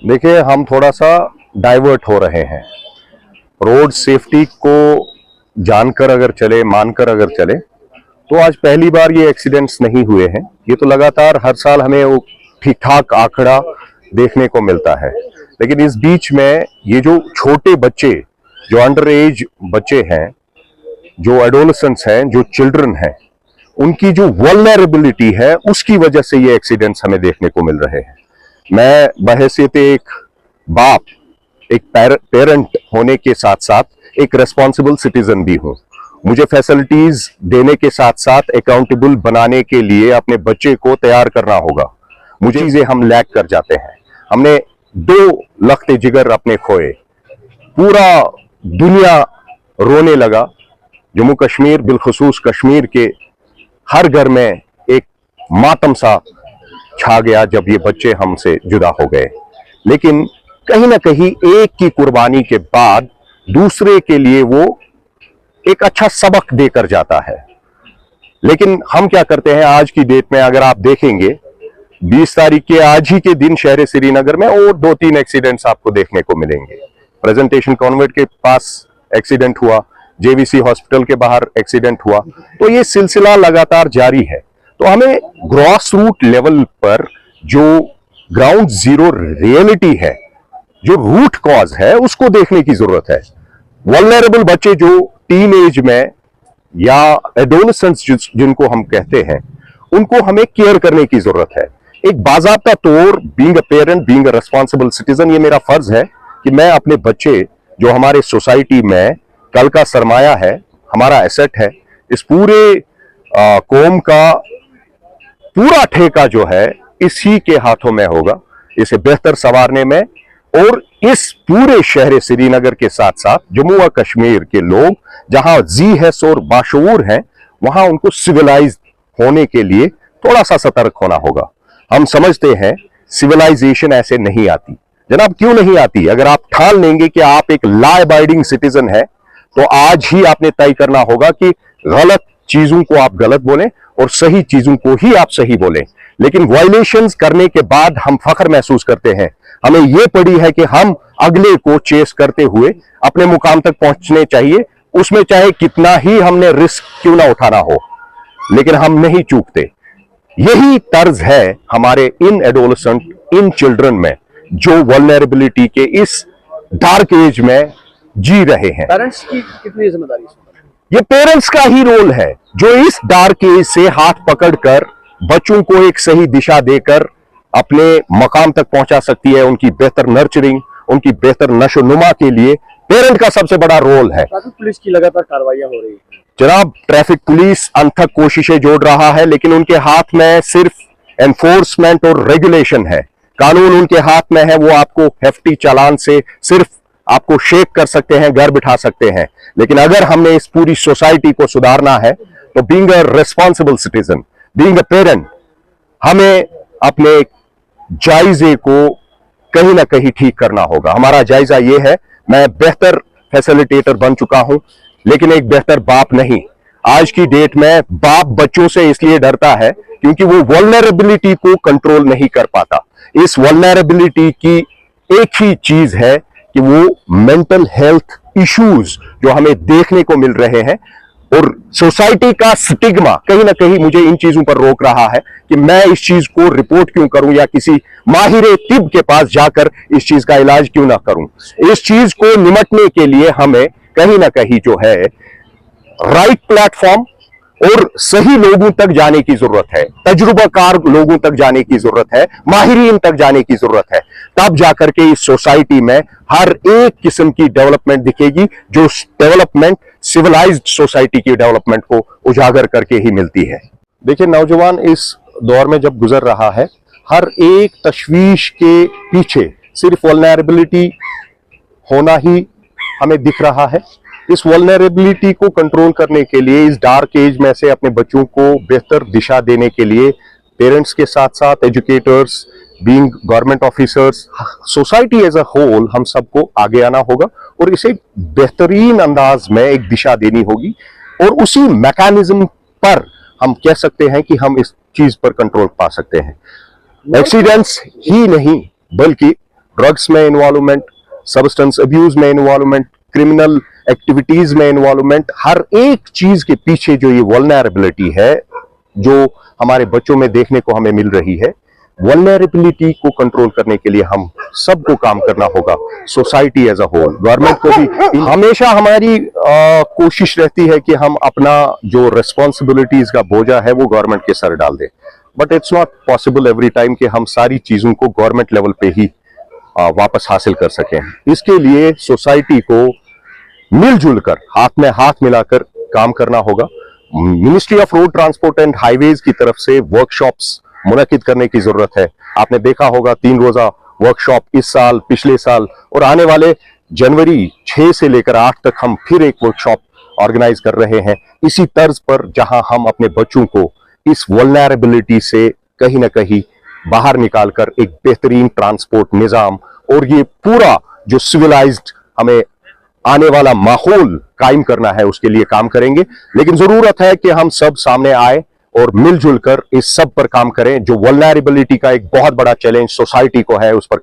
देखिए, हम थोड़ा सा डाइवर्ट हो रहे हैं। रोड सेफ्टी को जानकर अगर चले, मानकर अगर चले, तो आज पहली बार ये एक्सीडेंट्स नहीं हुए हैं। ये तो लगातार हर साल हमें वो ठीक ठाक आंकड़ा देखने को मिलता है। लेकिन इस बीच में ये जो छोटे बच्चे, जो अंडर एज बच्चे हैं, जो एडोलेसेंट्स हैं, जो चिल्ड्रन हैं, उनकी जो वल्नरेबिलिटी है, उसकी वजह से ये एक्सीडेंट्स हमें देखने को मिल रहे हैं। मैं बहैसियत एक बाप, एक पेरेंट होने के साथ साथ एक रेस्पॉन्सिबल सिटीजन भी हूं। मुझे फैसिलिटीज देने के साथ साथ अकाउंटेबल बनाने के लिए अपने बच्चे को तैयार करना होगा। मुझे चीजें हम लैक कर जाते हैं। हमने 2 लख्ते जिगर अपने खोए, पूरा दुनिया रोने लगा। जम्मू कश्मीर, बिलखुसूस कश्मीर के हर घर में एक मातम सा छा गया जब ये बच्चे हमसे जुदा हो गए। लेकिन कहीं ना कहीं एक की कुर्बानी के बाद दूसरे के लिए वो एक अच्छा सबक देकर जाता है। लेकिन हम क्या करते हैं आज की डेट में, अगर आप देखेंगे 20 तारीख के आज ही के दिन शहर श्रीनगर में और 2-3 एक्सीडेंट्स आपको देखने को मिलेंगे। प्रेजेंटेशन कॉन्वेंट के पास एक्सीडेंट हुआ, जेवीसी हॉस्पिटल के बाहर एक्सीडेंट हुआ। तो ये सिलसिला लगातार जारी है। तो हमें ग्रॉस रूट लेवल पर जो ग्राउंड जीरो रियलिटी है, जो रूट कॉज है, उसको देखने की जरूरत है। वल्नरेबल बच्चे जो टीन एज में या एडोलेसेंट्स जिनको हम कहते हैं, उनको हमें केयर करने की जरूरत है। एक बाज़ाब्ता तौर, being a parent, being a responsible citizen, ये मेरा फर्ज है कि मैं अपने बच्चे, जो हमारे सोसाइटी में कल का सरमाया है, हमारा एसेट है, इस पूरे कौम का पूरा ठेका जो है इसी के हाथों में होगा, इसे बेहतर संवारने में। और इस पूरे शहर श्रीनगर के साथ साथ जम्मू और कश्मीर के लोग जहां जी हैस और बाशऊर हैं, वहां उनको सिविलाइज होने के लिए थोड़ा सा सतर्क होना होगा। हम समझते हैं सिविलाइजेशन ऐसे नहीं आती। जनाब, क्यों नहीं आती? अगर आप ठान लेंगे कि आप एक लॉ अबाइडिंग सिटीजन है, तो आज ही आपने तय करना होगा कि गलत चीजों को आप गलत बोलें और सही चीजों को ही आप सही बोलें। लेकिन वायलेशंस करने के बाद हम फख्र महसूस करते हैं। हमें यह पड़ी है कि हम अगले को चेस करते हुए अपने मुकाम तक पहुंचने चाहिए, उसमें चाहे कितना ही हमने रिस्क क्यों ना उठाना हो, लेकिन हम नहीं चूकते। यही तर्ज है हमारे इन एडोलेसेंट, इन चिल्ड्रन में, जो वल्नरेबिलिटी के इस डार्क एज में जी रहे हैं। पेरेंट्स की कितनी जिम्मेदारी है? ये पेरेंट्स का ही रोल है, जो इस डार्क एज से हाथ पकड़कर बच्चों को एक सही दिशा देकर अपने मकाम तक पहुंचा सकती है। उनकी बेहतर नर्चरिंग, उनकी बेहतर नशोनुमा के लिए पेरेंट का सबसे बड़ा रोल है। ट्रैफिक पुलिस की लगातार कार्रवाइयां हो रही है। जनाब, ट्रैफिक पुलिस अनथक कोशिशें जोड़ रहा है, लेकिन उनके हाथ में सिर्फ एनफोर्समेंट और रेगुलेशन है। कानून उनके हाथ में है। वो आपको हेफ्टी चालान से सिर्फ आपको शेक कर सकते हैं, घर बिठा सकते हैं। लेकिन अगर हमने इस पूरी सोसाइटी को सुधारना है, तो being a responsible citizen, being a parent, हमें अपने जायजे को कहीं ना कहीं ठीक करना होगा। हमारा जायजा ये है, मैं बेहतर फैसिलिटेटर बन चुका हूं, लेकिन एक बेहतर बाप नहीं। आज की डेट में बाप बच्चों से इसलिए डरता है क्योंकि वो वल्नरेबिलिटी को कंट्रोल नहीं कर पाता। इस वल्नरेबिलिटी की एक ही चीज है कि वो मेंटल हेल्थ इश्यूज जो हमें देखने को मिल रहे हैं, और सोसाइटी का स्टिग्मा कहीं ना कहीं मुझे इन चीजों पर रोक रहा है कि मैं इस चीज को रिपोर्ट क्यों करूं या किसी माहिर तिब के पास जाकर इस चीज का इलाज क्यों ना करूं। इस चीज को निमटने के लिए हमें कहीं ना कहीं जो है राइट प्लेटफॉर्म और सही लोगों तक जाने की जरूरत है, तजुर्बाकार लोगों तक जाने की जरूरत है, माहिरीन तक जाने की जरूरत है। तब जाकर के इस सोसाइटी में हर एक किस्म की डेवलपमेंट दिखेगी, जो डेवलपमेंट सिविलाइज्ड सोसाइटी की डेवलपमेंट को उजागर करके ही मिलती है। देखिए, नौजवान इस दौर में जब गुजर रहा है, हर एक तशवीश के पीछे सिर्फ वल्नरेबिलिटी होना ही हमें दिख रहा है। इस वल्नरेबिलिटी को कंट्रोल करने के लिए, इस डार्क एज में से अपने बच्चों को बेहतर दिशा देने के लिए पेरेंट्स के साथ साथ educators, being government officers, society as a whole, हम सबको आगे आना होगा और इसे बेहतरीन अंदाज में एक दिशा देनी होगी। और उसी मैकेनिज्म पर हम कह सकते हैं कि हम इस चीज पर कंट्रोल पा सकते हैं। एक्सीडेंट्स ही नहीं, बल्कि ड्रग्स में इन्वॉल्वमेंट, सब्सटेंस अब्यूज में इन्वॉल्वमेंट, क्रिमिनल एक्टिविटीज में इन्वॉल्वमेंट, हर एक चीज के पीछे जो ये वल्नरेबिलिटी है जो हमारे बच्चों में देखने को हमें मिल रही है, वल्नरेबिलिटी को कंट्रोल करने के लिए हम सबको काम करना होगा, society as a whole. Government को भी हमेशा हमारी कोशिश रहती है कि हम अपना जो रिस्पॉन्सिबिलिटीज का बोझा है वो गवर्नमेंट के सर डाल दें, but it's not possible every time कि हम सारी चीजों को गवर्नमेंट लेवल पे ही वापस हासिल कर सकें। इसके लिए सोसाइटी को मिलजुल कर, हाथ में हाथ मिलाकर काम करना होगा। Ministry of road transport and highways की तरफ से वर्कशॉप्स मुनक्किद करने की जरूरत है। आपने देखा होगा 3 रोजा वर्कशॉप इस साल, पिछले साल और आने वाले जनवरी 6 से लेकर 8 तक हम फिर एक वर्कशॉप ऑर्गेनाइज कर रहे हैं इसी तर्ज पर, जहां हम अपने बच्चों को इस वल्नरेबिलिटी से कहीं ना कहीं बाहर निकालकर एक बेहतरीन ट्रांसपोर्ट निजाम और ये पूरा जो सिविलाइज्ड हमें आने वाला माहौल कायम करना है उसके लिए काम करेंगे। लेकिन जरूरत है कि हम सब सामने आए और मिलजुल कर इस सब पर काम करें। जो वल्नरेबिलिटी का एक बहुत बड़ा चैलेंज सोसाइटी को है उस पर